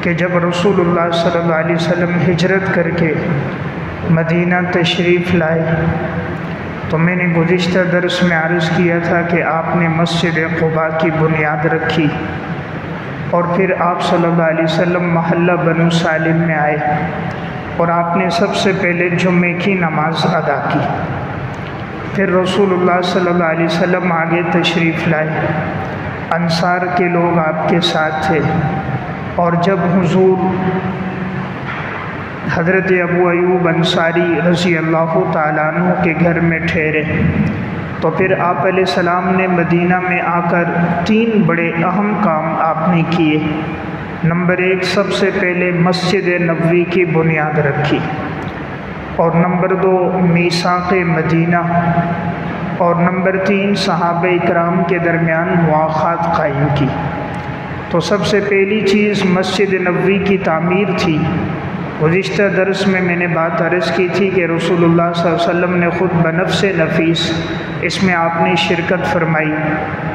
کہ جب رسول اللہ صلی اللہ علیہ وسلم ہجرت کر کے مدینہ تشریف لائے تو میں نے گزشتہ درس میں عرض کیا تھا کہ آپ نے مسجد قباء کی بنیاد رکھی اور پھر آپ صلی اللہ علیہ وسلم محلہ بنو سالم میں آئے اور آپ نے سب سے پہلے جمعے کی نماز ادا کی۔ پھر رسول اللہ صلی اللہ علیہ وسلم آگے تشریف لائے، انصار کے لوگ آپ کے ساتھ تھے، اور جب حضور حضرت ابو ایوب انصاری رضی اللہ تعالیٰ عنہ کے گھر میں ٹھہرے تو پھر آپ علیہ السلام نے مدینہ میں آ کر 3 بڑے اہم کام آپ نے کیے۔ نمبر 1، سب سے پہلے مسجد نبوی کی بنیاد رکھی، اور نمبر 2، میثاق مدینہ، اور نمبر 3، صحابہ اکرام کے درمیان مواخات قائم کی۔ تو سب سے پہلی چیز مسجد نبوی کی تعمیر تھی۔ گزشتہ درس میں نے بات عرض کی تھی کہ رسول اللہ صلی اللہ علیہ وسلم نے خود بنفس نفیس اس میں آپ نے شرکت فرمائی،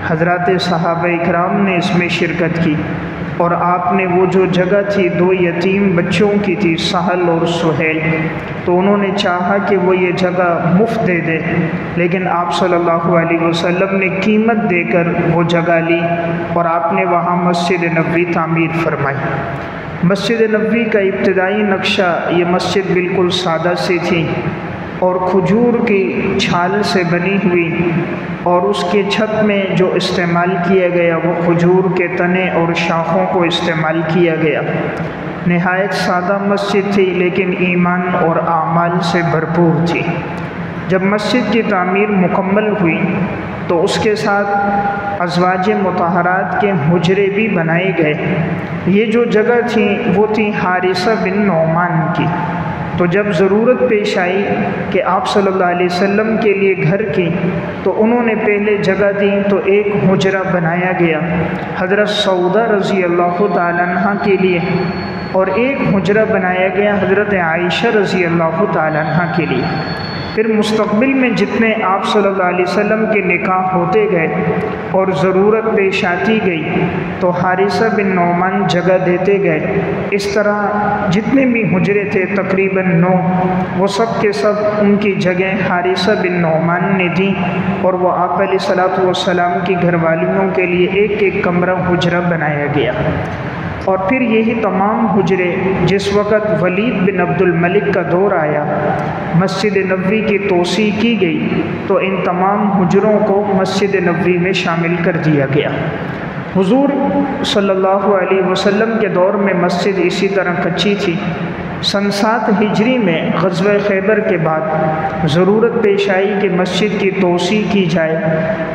حضرات صحابہ اکرام نے اس میں شرکت کی، اور آپ نے وہ جو جگہ تھی 2 یتیم بچوں کی تھی، سہل اور سہیل، تو انہوں نے چاہا کہ وہ یہ جگہ مفت دے دے، لیکن آپ صلی اللہ علیہ وسلم نے قیمت دے کر وہ جگہ لی اور آپ نے وہاں مسجد نبوی تعمیر فرمائی۔ مسجد نبوی کا ابتدائی نقشہ یہ مسجد بالکل سادہ سی تھی اور کھجور کی چھال سے بنی ہوئی، اور اس کے چھت میں جو استعمال کیا گیا وہ کھجور کے تنے اور شاخوں کو استعمال کیا گیا۔ نہایت سادہ مسجد تھی لیکن ایمان اور اعمال سے بھرپور تھی۔ جب مسجد کی تعمیر مکمل ہوئی تو اس کے ساتھ ازواج مطہرات کے حجرے بھی بنائے گئے۔ یہ جو جگہ تھی وہ تھی حارثہ بن نعمان کی۔ تو جب ضرورت پیش آئی کہ آپ صلی اللہ علیہ وسلم کے لیے گھر کی، تو انہوں نے پہلے جگہ دی تو ایک حجرہ بنایا گیا حضرت سعودہ رضی اللہ تعالیٰ عنہ کے لیے، اور ایک حجرہ بنایا گیا حضرت عائشہ رضی اللہ تعالیٰ عنہ کے لیے۔ پھر مستقبل میں جتنے آپ صلی اللہ علیہ وسلم کے نکاح ہوتے گئے اور ضرورت پیش آتی گئی تو حارثہ بن نعمان جگہ دیتے گئے۔ اس طرح جتنے بھی حجرے تھے تقریباً 9، وہ سب کے سب ان کی جگہ حارثہ بن نعمان نے دی، اور وہ آپ علیہ الصلوۃ والسلام کی گھر والیوں کے لیے ایک ایک کمرہ حجرہ بنایا گیا۔ اور پھر یہی تمام حجرے جس وقت ولید بن عبد الملک کا دور آیا، مسجد نبوی کی توسیع کی گئی تو ان تمام حجروں کو مسجد نبوی میں شامل کر دیا گیا۔ حضور صلی اللہ علیہ وسلم کے دور میں مسجد اسی طرح کچی تھی۔ سن 7 ہجری میں غزوہ خیبر کے بعد ضرورت پیش آئی کہ مسجد کی توسیع کی جائے،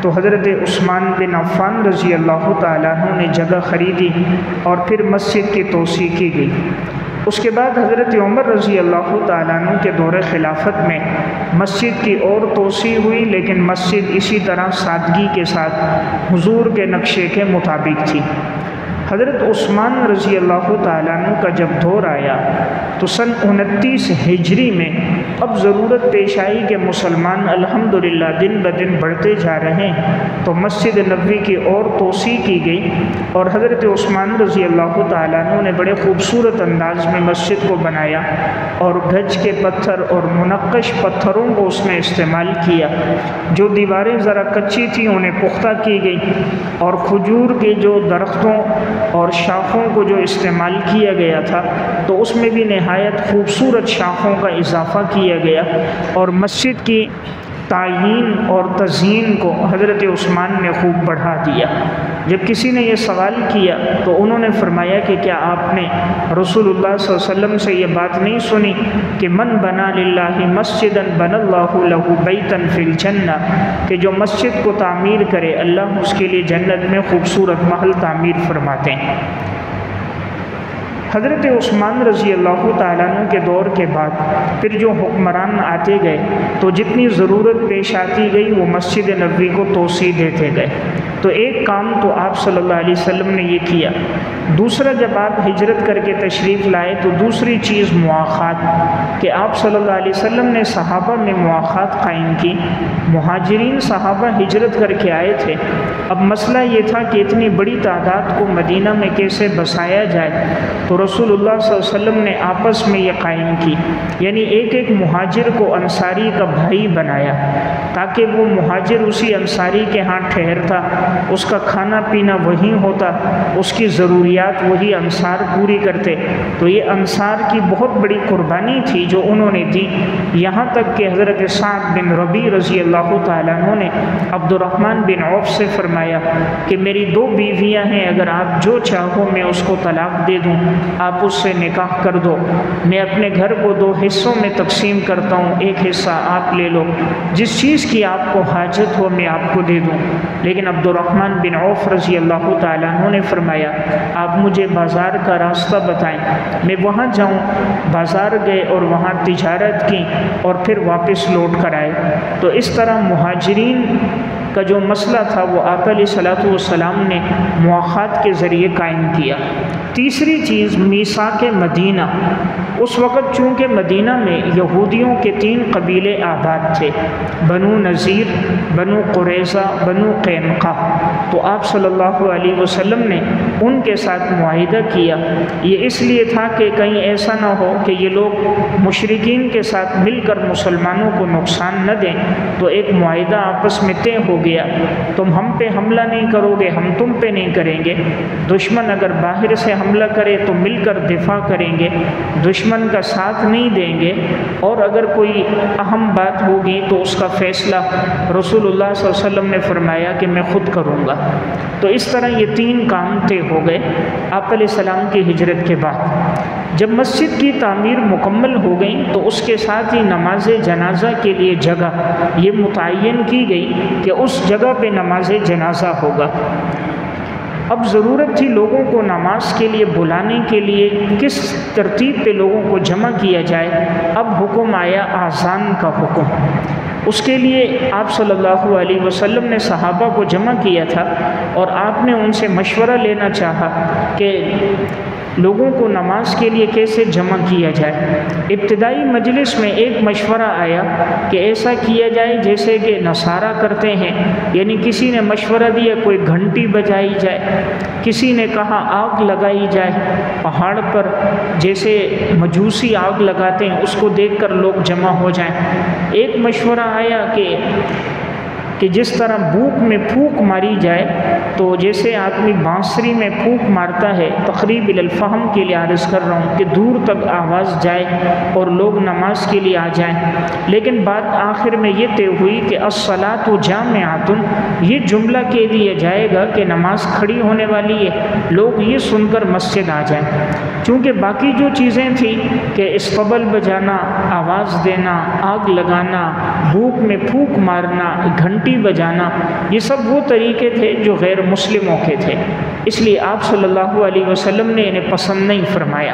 تو حضرت عثمان بن عفان رضی اللہ تعالیٰ عنہ نے جگہ خریدی اور پھر مسجد کی توسیع کی گئی۔ اس کے بعد حضرت عمر رضی اللہ تعالیٰ عنہ کے دور خلافت میں مسجد کی اور توسیع ہوئی، لیکن مسجد اسی طرح سادگی کے ساتھ حضور کے نقشے کے مطابق تھی۔ حضرت عثمان رضی اللہ تعالیٰ عنہ کا جب دور آیا تو سن 29 ہجری میں اب ضرورت پیش آئی کہ مسلمان الحمدللہ دن بدن بڑھتے جا رہے ہیں، تو مسجد نبوی کی اور توسیع کی گئی، اور حضرت عثمان رضی اللہ تعالیٰ عنہ نے بڑے خوبصورت انداز میں مسجد کو بنایا، اور گج کے پتھر اور منقش پتھروں کو اس میں استعمال کیا۔ جو دیواریں ذرا کچی تھیں انہیں پختہ کی گئی، اور کھجور کے جو درختوں اور شاخوں کو جو استعمال کیا گیا تھا تو اس میں بھی نہایت خوبصورت شاخوں کا اضافہ کیا گیا، اور مسجد کی تعیین اور تزئین کو حضرت عثمان نے خوب بڑھا دیا۔ جب کسی نے یہ سوال کیا تو انہوں نے فرمایا کہ کیا آپ نے رسول اللہ صلی اللہ علیہ وسلم سے یہ بات نہیں سنی کہ من بنا للہ مسجدا بنى اللہ لہ بیتا فی الجنہ، کہ جو مسجد کو تعمیر کرے اللہ اس کے لیے جنت میں خوبصورت محل تعمیر فرماتے ہیں۔ حضرت عثمان رضی اللہ تعالیٰ عنہ کے دور کے بعد پھر جو حکمران آتے گئے تو جتنی ضرورت پیش آتی گئی وہ مسجد نبوی کو توسیع دیتے گئے۔ تو ایک کام تو آپ صلی اللہ علیہ وسلم نے یہ کیا دوسرا جب آپ ہجرت کر کے تشریف لائے تو دوسری چیز مواخات، کہ آپ صلی اللہ علیہ وسلم نے صحابہ میں مواخات قائم کی۔ مہاجرین صحابہ ہجرت کر کے آئے تھے، اب مسئلہ یہ تھا کہ اتنی بڑی تعداد کو مدینہ میں کیسے بسایا جائے، تو رسول اللہ صلی اللہ علیہ وسلم نے آپس میں یہ قائم کی، یعنی ایک ایک مہاجر کو انصاری کا بھائی بنایا، تاکہ وہ مہاجر اسی انصاری کے ہاں ٹھہرتا، اس کا کھانا پینا وہیں ہوتا، اس کی ضروریات وہی انصار پوری کرتے۔ تو یہ انصار کی بہت بڑی قربانی تھی جو انہوں نے دی، یہاں تک کہ حضرت سعد بن ربیع رضی اللہ تعالیٰ عنہ نے عبد الرحمن بن عوف سے فرمایا کہ میری 2 بیویاں ہیں، اگر آپ جو چاہو میں اس کو طلاق دے دوں، آپ اس سے نکاح کر دو، میں اپنے گھر کو 2 حصوں میں تقسیم کرتا ہوں، ایک حصہ آپ لے لو، جس چیز کی آپ کو حاجت ہو میں آپ کو دے دوں۔ لیکن عبد الرحمن بن عوف رضی اللہ تعالیٰ عنہ نے فرمایا آپ مجھے بازار کا راستہ بتائیں، میں وہاں جاؤں۔ بازار گئے اور وہاں تجارت کی اور پھر واپس لوٹ کر آئے۔ تو اس طرح مہاجرین کا جو مسئلہ تھا وہ آقا علیہ الصلوۃ والسلام نے مواخات کے ذریعے قائم کیا۔ تیسری چیز میثاق مدینہ، اس وقت چونکہ مدینہ میں یہودیوں کے 3 قبیلے آباد تھے، بنو نذیر، بنو قریظہ، بنو قینقاع، تو آپ صلی اللہ علیہ وسلم نے ان کے ساتھ معاہدہ کیا۔ یہ اس لیے تھا کہ کہیں ایسا نہ ہو کہ یہ لوگ مشرکین کے ساتھ مل کر مسلمانوں کو نقصان نہ دیں، تو ایک معاہدہ آپس میں طے ہو گیا، تم ہم پہ حملہ نہیں کرو گے، ہم تم پہ نہیں کریں گے، دشمن اگر باہر سے حملہ کرے تو مل کر دفاع کریں گے، دشمن کا ساتھ نہیں دیں گے، اور اگر کوئی اہم بات ہوگی تو اس کا فیصلہ رسول اللہ صلی اللہ علیہ وسلم نے فرمایا کہ میں خود کروں گا۔ تو اس طرح یہ 3 کام طے ہو گئے آپ علیہ السلام کی ہجرت کے بعد۔ جب مسجد کی تعمیر مکمل ہو گئی تو اس کے ساتھ ہی نماز جنازہ کے لیے جگہ یہ متعین کی گئی کہ اس جگہ پہ نماز جنازہ ہوگا۔ اب ضرورت تھی لوگوں کو نماز کے لیے بلانے کے لیے کس ترتیب پہ لوگوں کو جمع کیا جائے۔ اب حکم آیا اذان کا حکم، اس کے لیے آپ صلی اللہ علیہ وسلم نے صحابہ کو جمع کیا تھا اور آپ نے ان سے مشورہ لینا چاہا کہ لوگوں کو نماز کے لیے کیسے جمع کیا جائے۔ ابتدائی مجلس میں ایک مشورہ آیا کہ ایسا کیا جائے جیسے کہ نصارہ کرتے ہیں، یعنی کسی نے مشورہ دیا کوئی گھنٹی بجائی جائے، کسی نے کہا آگ لگائی جائے پہاڑ پر، جیسے مجوسی آگ لگاتے ہیں اس کو دیکھ کر لوگ جمع ہو جائیں۔ ایک مشورہ آیا کہ جس طرح بھوک میں پھونک ماری جائے، تو جیسے آدمی بانسری میں پھونک مارتا ہے، تقریب الفہم کے لیے عرض کر رہا ہوں کہ دور تک آواز جائے اور لوگ نماز کے لیے آ جائیں۔ لیکن بات آخر میں یہ طے ہوئی کہ الصلاۃ جامعۃ، یہ جملہ کہہ دیا جائے گا کہ نماز کھڑی ہونے والی ہے، لوگ یہ سن کر مسجد آ جائیں۔ چونکہ باقی جو چیزیں تھیں کہ استبل بجانا، آواز دینا، آگ لگانا، بھوک میں پھونک مارنا، گھنٹی بجانا، یہ سب وہ طریقے تھے جو غیر مسلموں کے تھے، اس لیے آپ صلی اللہ علیہ وسلم نے انہیں پسند نہیں فرمایا۔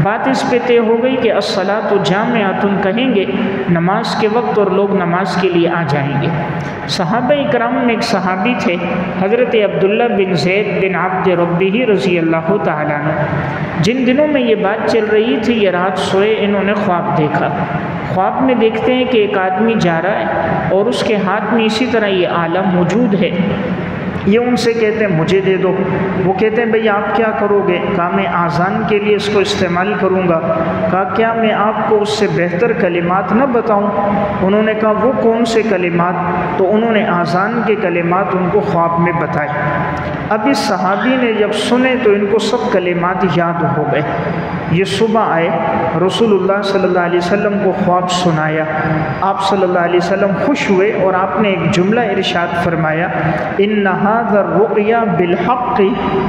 بات اس پہ طے ہو گئی کہ الصلاۃ جامعۃ کہیں گے نماز کے وقت اور لوگ نماز کے لیے آ جائیں گے۔ صحابہ اکرام میں ایک صحابی تھے حضرت عبداللہ بن زید بن عبد ربہ رضی اللہ تعالیٰ عنہ، جن دنوں میں یہ بات چل رہی تھی یہ رات سوئے انہوں نے خواب دیکھا۔ خواب میں دیکھتے ہیں کہ ایک آدمی جا رہا ہے اور اس کے ہاتھ میں اسی طرح یہ آلہ موجود ہے، یہ ان سے کہتے ہیں مجھے دے دو۔ وہ کہتے ہیں بھئی آپ کیا کرو گے؟ کہا میں آذان کے لیے اس کو استعمال کروں گا۔ کہا کیا میں آپ کو اس سے بہتر کلمات نہ بتاؤں؟ انہوں نے کہا وہ کون سے کلمات؟ تو انہوں نے آذان کے کلمات ان کو خواب میں بتائے۔ اب اس صحابی نے جب سنے تو ان کو سب کلمات یاد ہو گئے۔ یہ صبح آئے، رسول اللہ صلی اللہ علیہ وسلم کو خواب سنایا، آپ صلی اللہ علیہ وسلم خوش ہوئے اور آپ نے ایک جملہ ارشاد فرمایا، ان ھذا الرؤیا بالحق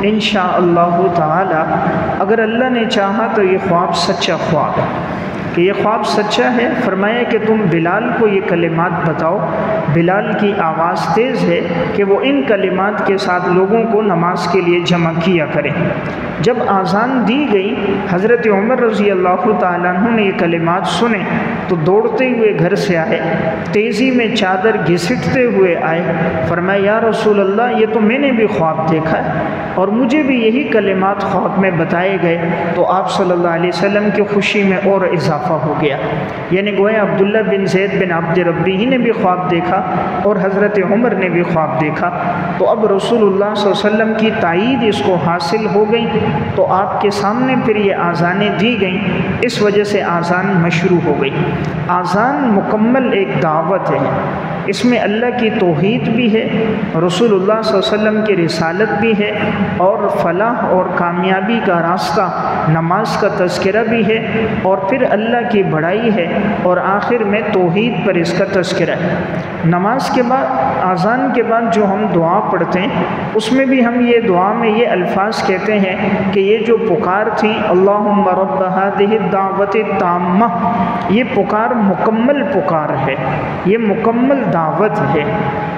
ان شاء اللہ تعالی، اگر اللہ نے چاہا تو یہ خواب سچا خواب ہے، کہ یہ خواب سچا ہے۔ فرمایا کہ تم بلال کو یہ کلمات بتاؤ، بلال کی آواز تیز ہے کہ وہ ان کلمات کے ساتھ لوگوں کو نماز کے لیے جمع کیا کریں۔ جب آذان دی گئی، حضرت عمر رضی اللہ تعالیٰ عنہ نے یہ کلمات سنے تو دوڑتے ہوئے گھر سے آئے، تیزی میں چادر گھسٹتے ہوئے آئے، فرمایا یا رسول اللہ یہ تو میں نے بھی خواب دیکھا ہے اور مجھے بھی یہی کلمات خواب میں بتائے گئے۔ تو آپ صلی اللہ علیہ وسلم کی خوشی میں اور اضافہ ہو گیا، یعنی گویا عبداللہ بن زید بن عبد ربی ہی نے بھی خواب دیکھا اور حضرت عمر نے بھی خواب دیکھا۔ تو اب رسول اللہ صلی اللہ علیہ وسلم کی تائید اس کو حاصل ہو گئی، تو آپ کے سامنے پھر یہ آذانیں دی گئیں، اس وجہ سے آذان مشروع ہو گئی۔ آذان مکمل ایک دعوت ہے، اس میں اللہ کی توحید بھی ہے، رسول اللہ صلی اللہ علیہ وسلم کی رسالت بھی ہے، اور فلاح اور کامیابی کا راستہ نماز کا تذکرہ بھی ہے، اور پھر اللہ کی بڑائی ہے، اور آخر میں توحید پر اس کا تذکرہ ہے۔ نماز کے بعد، اذان کے بعد جو ہم دعا پڑھتے ہیں اس میں بھی ہم یہ دعا میں یہ الفاظ کہتے ہیں کہ یہ جو پکار تھی اللہم رب ہذہ الدعوۃ التامہ، یہ پکار مکمل پکار ہے، یہ مکمل دعوت ہے،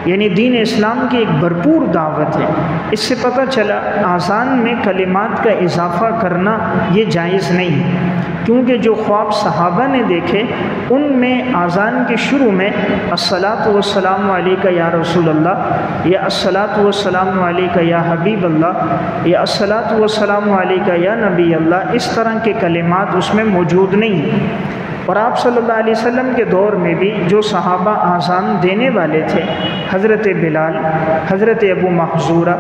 یعنی دین اسلام کی ایک بھرپور دعوت ہے۔ اس سے پتہ چلا اذان میں کلمات کا اضافہ کرنا یہ جائز نہیں ہے، کیونکہ جو خواب صحابہ نے دیکھے ان میں اذان کے شروع میں الصلاۃ والسلام علیک یا رسول اللہ، یا الصلاۃ والسلام علیک یا حبیب اللہ، یا الصلاۃ والسلام علیک یا نبی اللہ، اس طرح کے کلمات اس میں موجود نہیں ہیں۔ اور آپ صلی اللہ علیہ وسلم کے دور میں بھی جو صحابہ اذان دینے والے تھے، حضرت بلال، حضرت ابو محذورہ،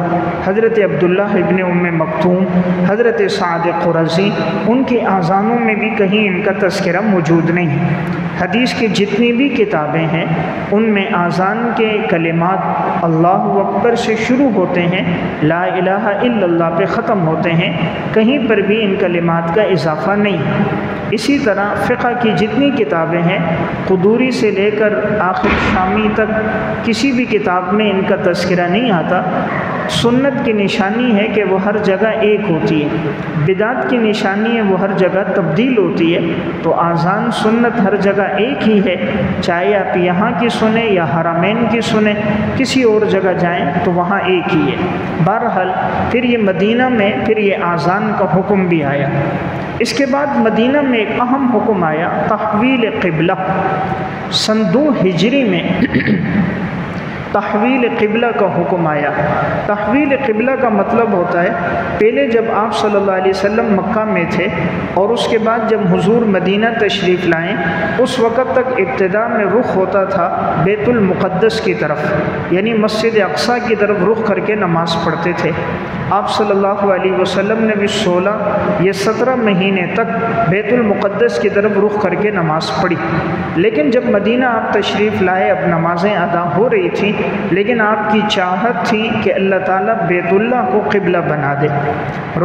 حضرت عبداللہ ابن ام مکتوم، حضرت سعد قرظی، ان کی اذانوں میں بھی کہیں ان کا تذکرہ موجود نہیں ہے۔ حدیث کی جتنی بھی کتابیں ہیں ان میں اذان کے کلمات اللہ اکبر سے شروع ہوتے ہیں، لا الہ الا اللہ پہ ختم ہوتے ہیں، کہیں پر بھی ان کلمات کا اضافہ نہیں ہے۔ اسی طرح فقہ کی جتنی کتابیں ہیں، قدوری سے لے کر آخر شامی تک کسی بھی کتاب میں ان کا تذکرہ نہیں آتا۔ سنت کی نشانی ہے کہ وہ ہر جگہ ایک ہوتی ہے، بدعت کی نشانی ہے وہ ہر جگہ تبدیل ہوتی ہے۔ تو اذان سنت ہر جگہ ایک ہی ہے، چاہے آپ یہاں کی سنیں یا حرمین کی سنیں، کسی اور جگہ جائیں تو وہاں ایک ہی ہے۔ بہرحال پھر یہ مدینہ میں پھر یہ اذان کا حکم بھی آیا۔ اس کے بعد مدینہ میں ایک اہم حکم آیا، تحویل قبلہ۔ سن 2 ہجری میں تحویل قبلہ کا حکم آیا۔ تحویل قبلہ کا مطلب ہوتا ہے پہلے جب آپ صلی اللہ علیہ وسلم مکہ میں تھے اور اس کے بعد جب حضور مدینہ تشریف لائیں، اس وقت تک ابتدا میں رخ ہوتا تھا بیت المقدس کی طرف، یعنی مسجد اقصیٰ کی طرف رخ کر کے نماز پڑھتے تھے۔ آپ صلی اللہ علیہ وسلم نے بھی 16 یا 17 مہینے تک بیت المقدس کی طرف رخ کر کے نماز پڑھی، لیکن جب مدینہ آپ تشریف لائے، اب نمازیں ادا ہو رہی تھیں، لیکن آپ کی چاہت تھی کہ اللہ تعالیٰ بیت اللہ کو قبلہ بنا دے۔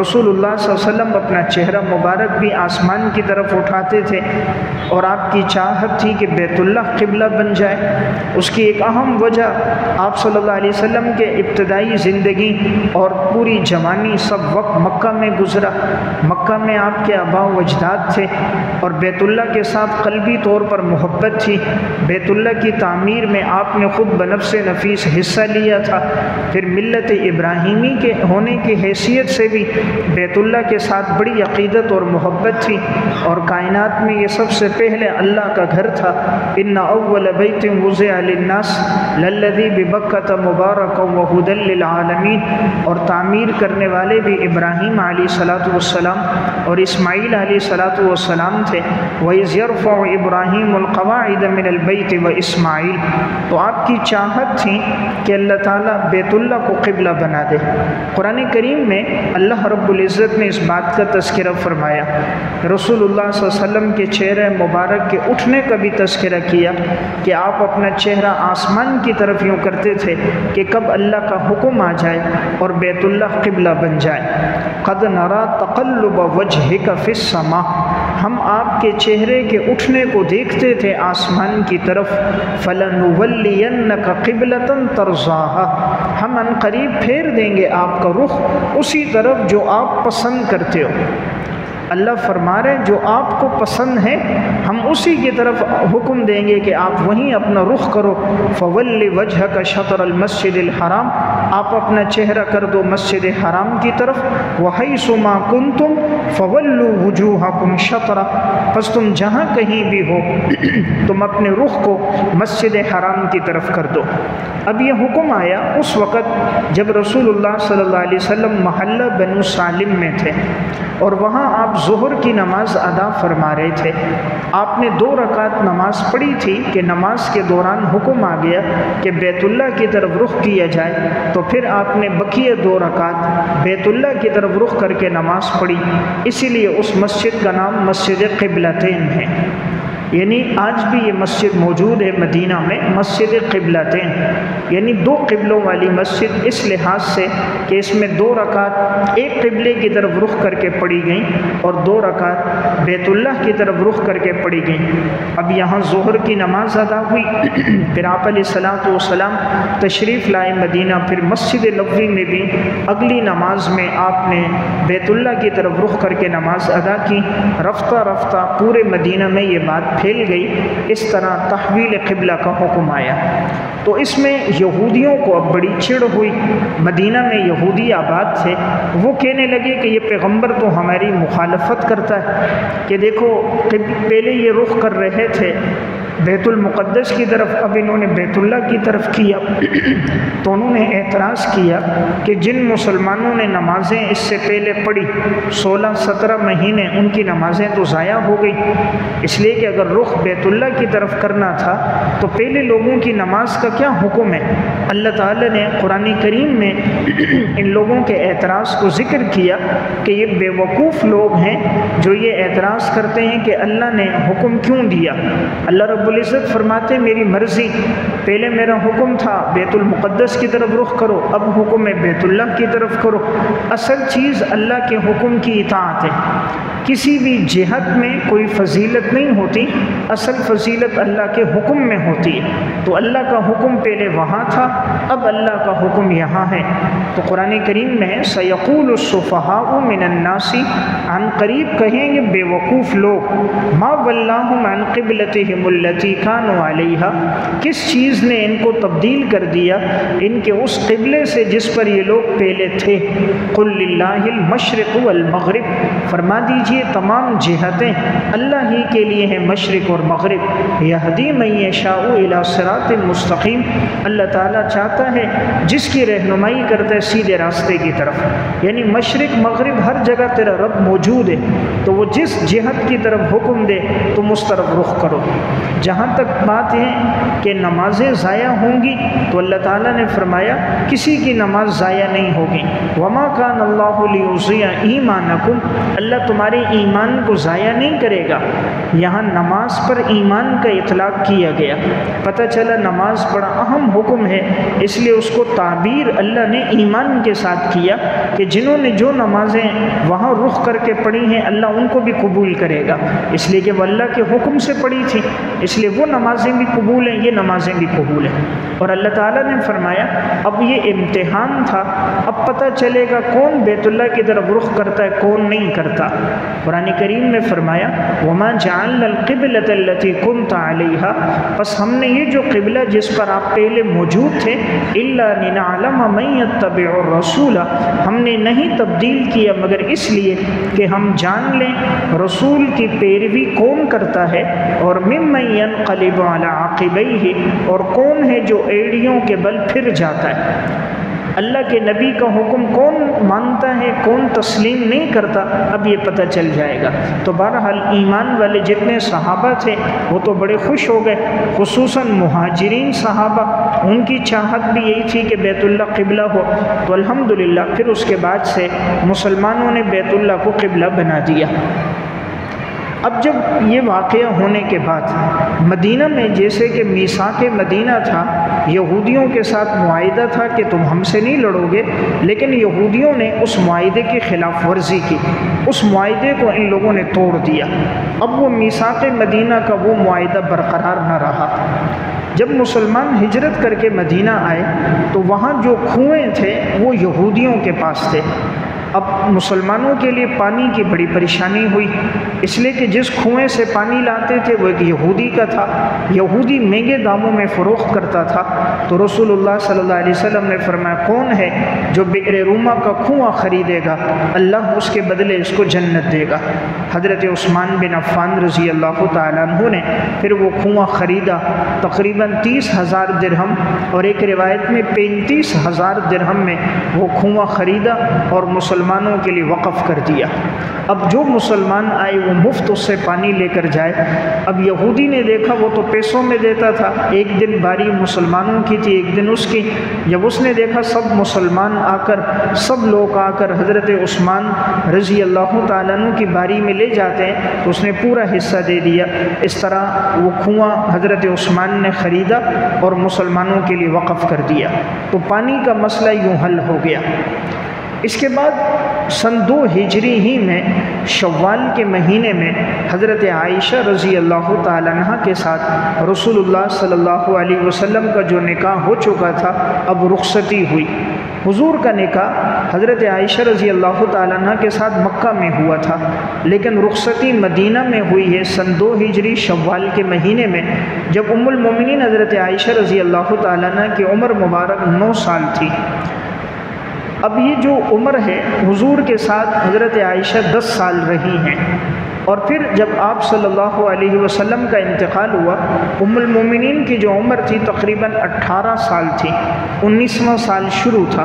رسول اللہ صلی اللہ علیہ وسلم اپنا چہرہ مبارک بھی آسمان کی طرف اٹھاتے تھے، اور آپ کی چاہت تھی کہ بیت اللہ قبلہ بن جائے۔ اس کی ایک اہم وجہ آپ صلی اللہ علیہ وسلم کے ابتدائی زندگی اور پوری جوانی سب وقت مکہ میں گزرا۔ مکہ میں آپ کے آباء و اجداد تھے اور بیت اللہ کے ساتھ قلبی طور پر محبت تھی۔ بیت اللہ کی تعمیر میں آپ نے خود بنفس نفیس حصہ لیا تھا۔ پھر ملت ابراہیمی کے ہونے کی حیثیت سے بھی بیت اللہ کے ساتھ بڑی عقیدت اور محبت تھی، اور کائنات میں یہ سب سے پہلے اللہ کا گھر تھا۔ ان اول بیت وضع للناس للذی ببکۃ مبارکا وہدی للعالمین، اور تعمیر کرنے والے بھی ابراہیم علیہ الصلوۃ والسلام اور اسماعیل علیہ الصلوۃ والسلام تھے۔ وَإِذْ يَرْفَعُ إِبْرَاهِيمُ الْقَوَاعِدَ مِنَ الْبَيْتِ وَإِسماعیل، تو آپ کی چاہت تھی کہ اللہ تعالیٰ بیت اللہ کو قبلہ بنا دے۔ قرآن کریم میں اللہ رب العزت نے اس بات کا تذکرہ فرمایا۔ رسول اللہ صلی اللہ علیہ وسلم کے چہرہ مبارک کے اٹھنے کا بھی تذکرہ کیا کہ آپ اپنا چہرہ آسمان کی طرف یوں کرتے تھے کہ کب اللہ کا حکم آ جائے اور بیت اللہ قبلہ بن جائے۔ قد نرى تقلب وجهك في السماء، ہم آپ کے چہرے کے اٹھنے کو دیکھتے تھے آسمان کی طرف۔ فَلَنُوَلِّيَنَّكَ قِبْلَةً تَرْضَاهَا، ہم ان قریب پھیر دیں گے آپ کا رخ اسی طرف جو آپ پسند کرتے ہو۔ اللہ فرما رہے ہیں جو آپ کو پسند ہے ہم اسی کی طرف حکم دیں گے کہ آپ وہیں اپنا رخ کرو۔ فَوَلِّ وَجْهَكَ شَطْرَ الْمَسْجِدِ الْحَرَامِ، آپ اپنا چہرہ کر دو مسجد حرام کی طرف۔ وَحَيْثُ مَا كُنْتُمْ فولوا وجوہکم شطرہ، پس تم جہاں کہیں بھی ہو تم اپنے رخ کو مسجد حرام کی طرف کر دو۔ اب یہ حکم آیا اس وقت جب رسول اللہ صلی اللہ علیہ وسلم محلہ بنو سالم میں تھے، اور وہاں آپ ظہر کی نماز ادا فرما رہے تھے۔ آپ نے 2 رکعت نماز پڑھی تھی کہ نماز کے دوران حکم آ گیا کہ بیت اللہ کی طرف رخ کیا جائے، تو پھر آپ نے بقیہ 2 رکعت بیت اللہ کی طرف رخ کر کے نماز پڑھی، اسی لیے اس مسجد کا نام مسجد قبلتین ہے۔ یعنی آج بھی یہ مسجد موجود ہے مدینہ میں، مسجد قبلتین، یعنی 2 قبلوں والی مسجد، اس لحاظ سے کہ اس میں 2 رکعت ایک قبلے کی طرف رخ کر کے پڑھی گئیں اور 2 رکعت بیت اللہ کی طرف رخ کر کے پڑھی گئیں۔ اب یہاں ظہر کی نماز ادا ہوئی، پھر آپ علیہ الصلوۃ والسلام تشریف لائے مدینہ، پھر مسجد نبوی میں بھی اگلی نماز میں آپ نے بیت اللہ کی طرف رخ کر کے نماز ادا کی۔ رفتہ رفتہ پورے مدینہ میں یہ بات پھیل گئی، اس طرح تحویل قبلہ کا حکم آیا۔ تو اس میں یہودیوں کو اب بڑی چڑ ہوئی، مدینہ میں یہودی آباد تھے، وہ کہنے لگے کہ یہ پیغمبر تو ہماری مخالفت کرتا ہے، کہ دیکھو پہلے یہ رخ کر رہے تھے بیت المقدس کی طرف، اب انہوں نے بیت اللہ کی طرف کیا۔ تو انہوں نے اعتراض کیا کہ جن مسلمانوں نے نمازیں اس سے پہلے پڑھی 16-17 مہینے، ان کی نمازیں تو ضائع ہو گئی، اس لیے کہ اگر رخ بیت اللہ کی طرف کرنا تھا تو پہلے لوگوں کی نماز کا کیا حکم ہے؟ اللہ تعالیٰ نے قرآن کریم میں ان لوگوں کے اعتراض کو ذکر کیا کہ یہ بے وقوف لوگ ہیں جو یہ اعتراض کرتے ہیں کہ اللہ نے حکم کیوں دیا۔ اللہ رب العزت فرماتے میری مرضی، پہلے میرا حکم تھا بیت المقدس کی طرف رخ کرو، اب حکم ہے بیت اللہ کی طرف کرو۔ اصل چیز اللہ کے حکم کی اطاعت ہے، کسی بھی جہت میں کوئی فضیلت نہیں ہوتی، اصل فضیلت اللہ کے حکم میں ہوتی ہے۔ تو اللہ کا حکم پہلے وہاں تھا، اب اللہ کا حکم یہاں ہے۔ تو قرآن کریم میں سیقول السفہاء من الناس، عن قریب کہیں گے بے وقوف لوگ، ما ولاہم عن قبلتہم التی کانوا علیہا، کس چیز نے ان کو تبدیل کر دیا ان کے اس قبلے سے جس پر یہ لوگ پہلے تھے۔ قل للہ المشرق والمغرب، فرما دیجئے تمام جہتیں اللہ ہی کے لیے ہیں، مشرق اور مغرب۔ یہدی من یشاء الی صراط مستقیم، اللہ تعالیٰ چاہتا ہے جس کی رہنمائی کرتا ہے سیدھے راستے کی طرف، یعنی مشرق مغرب ہر جگہ تیرا رب موجود ہے، تو وہ جس جہت کی طرف حکم دے تم اس طرف رخ کرو۔ جہاں تک بات ہے کہ نمازیں ضائع ہوں گی تو اللہ تعالیٰ نے فرمایا کسی کی نماز ضائع نہیں ہوگی۔ وما کان اللہ لیضیع ایمانکم، اللہ تمہارے ایمان کو ضائع نہیں کرے گا۔ یہاں نماز پر ایمان کا اطلاق کیا گیا، پتہ چلا نماز بڑا اہم حکم ہے، اس لیے اس کو تعبیر اللہ نے ایمان کے ساتھ کیا کہ جنہوں نے جو نمازیں وہاں رخ کر کے پڑھی ہیں اللہ ان کو بھی قبول کرے گا، اس لیے کہ وہ اللہ کے حکم سے پڑھی تھی، اس لیے وہ نمازیں بھی قبول ہیں، یہ نمازیں بھی قبول ہیں۔ اور اللہ تعالیٰ نے فرمایا اب یہ امتحان تھا، اب پتہ چلے گا کون بیت اللہ کی طرف رخ کرتا ہے کون نہیں کرتا۔ قرآن کریم میں فرمایا وما جعلنا القبلۃ التي كنت عليها، پس ہم نے یہ جو قبلہ جس پر آپ پہلے موجود تھے، الا لنعلم من يتبع الرسول، ہم نے نہیں تبدیل کیا مگر اس لیے کہ ہم جان لیں رسول کی پیروی کون کرتا ہے، اور ممن ينقلب على عقبیہ، اور کون ہے جو ایڑیوں کے بل پھر جاتا ہے۔ اللہ کے نبی کا حکم کون مانتا ہے کون تسلیم نہیں کرتا، اب یہ پتہ چل جائے گا۔ تو بہرحال ایمان والے جتنے صحابہ تھے وہ تو بڑے خوش ہو گئے، خصوصاً مہاجرین صحابہ، ان کی چاہت بھی یہی تھی کہ بیت اللہ قبلہ ہو۔ تو الحمدللہ پھر اس کے بعد سے مسلمانوں نے بیت اللہ کو قبلہ بنا دیا۔ اب جب یہ واقعہ ہونے کے بعد مدینہ میں جیسے کہ میثاق مدینہ تھا، یہودیوں کے ساتھ معاہدہ تھا کہ تم ہم سے نہیں لڑو گے، لیکن یہودیوں نے اس معاہدے کی خلاف ورزی کی، اس معاہدے کو ان لوگوں نے توڑ دیا۔ اب وہ میثاق مدینہ کا وہ معاہدہ برقرار نہ رہا۔ جب مسلمان ہجرت کر کے مدینہ آئے تو وہاں جو کنویں تھے وہ یہودیوں کے پاس تھے۔ اب مسلمانوں کے لیے پانی کی بڑی پریشانی ہوئی، اس لیے کہ جس کنویں سے پانی لاتے تھے وہ ایک یہودی کا تھا، یہودی مہنگے داموں میں فروخت کرتا تھا۔ تو رسول اللہ صلی اللہ علیہ وسلم نے فرمایا کون ہے جو بئر روما کا کنواں خریدے گا، اللہ اس کے بدلے اس کو جنت دے گا۔ حضرت عثمان بن عفان رضی اللہ تعالیٰ عنہ نے پھر وہ کنواں خریدا، تقریباً 30,000 درہم اور ایک روایت میں 35,000 درہم میں وہ کنواں خریدا اور مسلمانوں کے لیے وقف کر دیا۔ اب جو مسلمان آئے وہ مفت اس سے پانی لے کر جائے۔ اب یہودی نے دیکھا وہ تو پیسوں میں دیتا تھا، ایک دن باری مسلمانوں کی تھی ایک دن اس کی، جب اس نے دیکھا سب مسلمان آ کر، سب لوگ آ کر حضرت عثمان رضی اللہ تعالیٰ عنہ کی باری میں لے جاتے ہیں تو اس نے پورا حصہ دے دیا۔ اس طرح وہ کنواں حضرت عثمان نے خریدا اور مسلمانوں کے لیے وقف کر دیا، تو پانی کا مسئلہ یوں حل ہو گیا۔ اس کے بعد سن 2 ہجری ہی میں شوال کے مہینے میں حضرت عائشہ رضی اللہ تعالیٰ عنہ کے ساتھ رسول اللہ صلی اللہ علیہ وسلم کا جو نکاح ہو چکا تھا اب رخصتی ہوئی۔ حضور کا نکاح حضرت عائشہ رضی اللہ تعالیٰ عنہ کے ساتھ مکہ میں ہوا تھا، لیکن رخصتی مدینہ میں ہوئی ہے سن 2 ہجری شوال کے مہینے میں، جب ام المومنین حضرت عائشہ رضی اللہ تعالیٰ عنہ کی عمر مبارک 9 سال تھی۔ اب یہ جو عمر ہے حضور کے ساتھ حضرت عائشہ 10 سال رہی ہیں، اور پھر جب آپ صلی اللہ علیہ وسلم کا انتقال ہوا ام المومنین کی جو عمر تھی تقریباً 18 سال تھی، 19واں سال شروع تھا،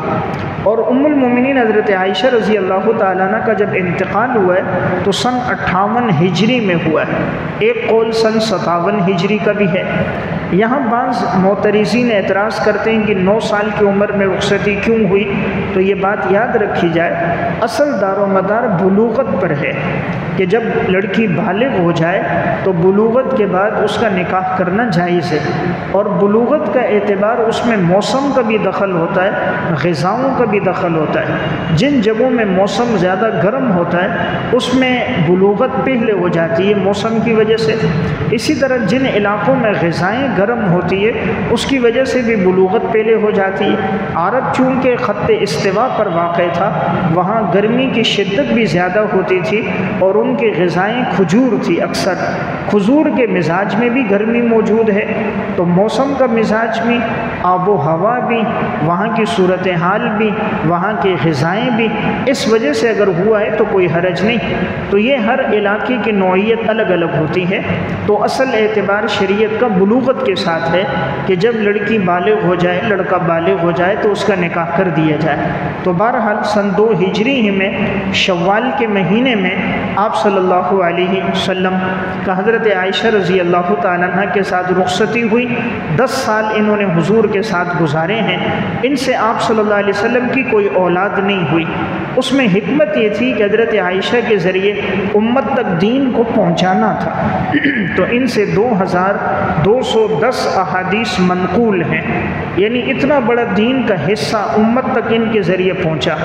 اور ام المومنین حضرت عائشہ رضی اللہ تعالیٰ عنہ کا جب انتقال ہوا ہے تو سن 58 ہجری میں ہوا ہے، ایک قول سن 57 ہجری کا بھی ہے۔ یہاں بعض معترضین اعتراض کرتے ہیں کہ 9 سال کی عمر میں رخصتی کیوں ہوئی، تو یہ بات یاد رکھی جائے اصل دار و مدار بلوغت پر ہے کہ جب لڑکی بالغ ہو جائے تو بلوغت کے بعد اس کا نکاح کرنا جائز ہے، اور بلوغت کا اعتبار اس میں موسم کا بھی دخل ہوتا ہے، غذاؤں کا بھی دخل ہوتا ہے۔ جن جگہوں میں موسم زیادہ گرم ہوتا ہے اس میں بلوغت پہلے ہو جاتی ہے موسم کی وجہ سے، اسی طرح جن علاقوں میں غذائیں گرم ہوتی ہے اس کی وجہ سے بھی بلوغت پہلے ہو جاتی ہے۔ عرب چونکہ خط استوا پر واقع تھا، وہاں گرمی کی شدت بھی زیادہ ہوتی تھی اور ان کی غذائیں کھجور تھی، اکثر کھجور کے مزاج میں بھی گرمی موجود ہے، تو موسم کا مزاج بھی، آب و ہوا بھی، وہاں کی صورتحال بھی، وہاں کی غذائیں بھی، اس وجہ سے اگر ہوا ہے تو کوئی حرج نہیں۔ تو یہ ہر علاقے کی نوعیت الگ الگ ہوتی ہے، تو اصل اعتبار شریعت کا بلوغت کے ساتھ ہے کہ جب لڑکی بالغ ہو جائے، لڑکا بالغ ہو جائے تو اس کا نکاح کر دیا جائے۔ تو بہرحال سن 2 ہجری ہی میں شوال کے مہینے میں آپ صلی اللہ علیہ وسلم کا حضرت عائشہ رضی اللہ تعالیٰ عنہ کے ساتھ رخصتی ہوئی۔ 10 سال انہوں نے حضور کے ساتھ گزارے ہیں، ان سے آپ صلی اللہ علیہ وسلم کی کوئی اولاد نہیں ہوئی۔ اس میں حکمت یہ تھی کہ حضرت عائشہ کے ذریعے امت تک دین کو پہنچانا تھا، تو ان سے 2210 احادیث منقول ہیں، یعنی اتنا بڑا دین کا حصہ امت تک ان کے ذریعے پہنچا۔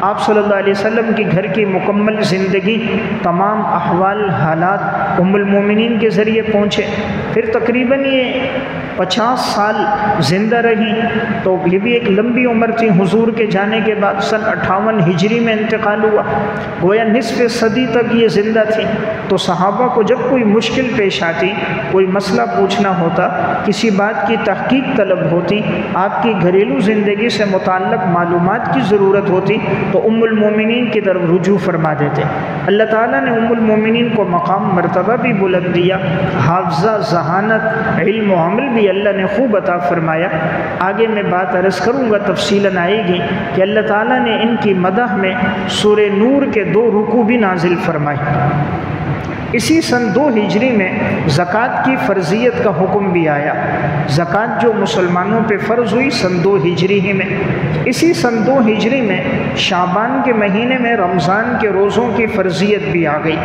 آپ صلی اللہ علیہ وسلم کی گھر کی مکمل زندگی، تمام احوال حالات ام المومنین کے ذریعے پہنچے۔ پھر تقریباً یہ 50 سال زندہ رہی، تو یہ بھی ایک لمبی عمر تھی۔ حضور کے جانے کے بعد سن 58 ہجری میں انتقال ہوا، گویا نصف صدی تک یہ زندہ تھی۔ تو صحابہ کو جب کوئی مشکل پیش آتی، کوئی مسئلہ پوچھنا ہوتا، کسی بات کی تحقیق طلب ہوتی، آپ کی گھریلو زندگی سے متعلق معلومات کی ضرورت ہوتی، تو ام المومنین کی طرف رجوع فرما دیتے۔ اللہ تعالیٰ نے ام المومنین کو مقام مرتبہ بھی بلند دیا، حافظہ، ذہانت، علم و عمل بھی اللہ نے خوب عطا فرمایا۔ آگے میں بات عرض کروں گا، تفصیلاً آئے گی کہ اللہ تعالیٰ نے ان کی مدح میں سورہ نور کے 2 رکوع بھی نازل فرمائے۔ اسی سن 2 ہجری میں زکوٰۃ کی فرضیت کا حکم بھی آیا۔ زکوٰۃ جو مسلمانوں پہ فرض ہوئی سن 2 ہجری ہی میں۔ اسی سن 2 ہجری میں شعبان کے مہینے میں رمضان کے روزوں کی فرضیت بھی آ گئی،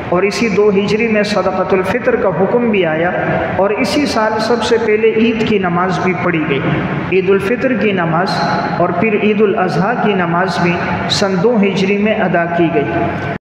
اور اسی 2 ہجری میں صدقۃ الفطر کا حکم بھی آیا، اور اسی سال سب سے پہلے عید کی نماز بھی پڑھی گئی۔ عید الفطر کی نماز اور پھر عید الاضحیٰ کی نماز بھی سن 2 ہجری میں ادا کی گئی۔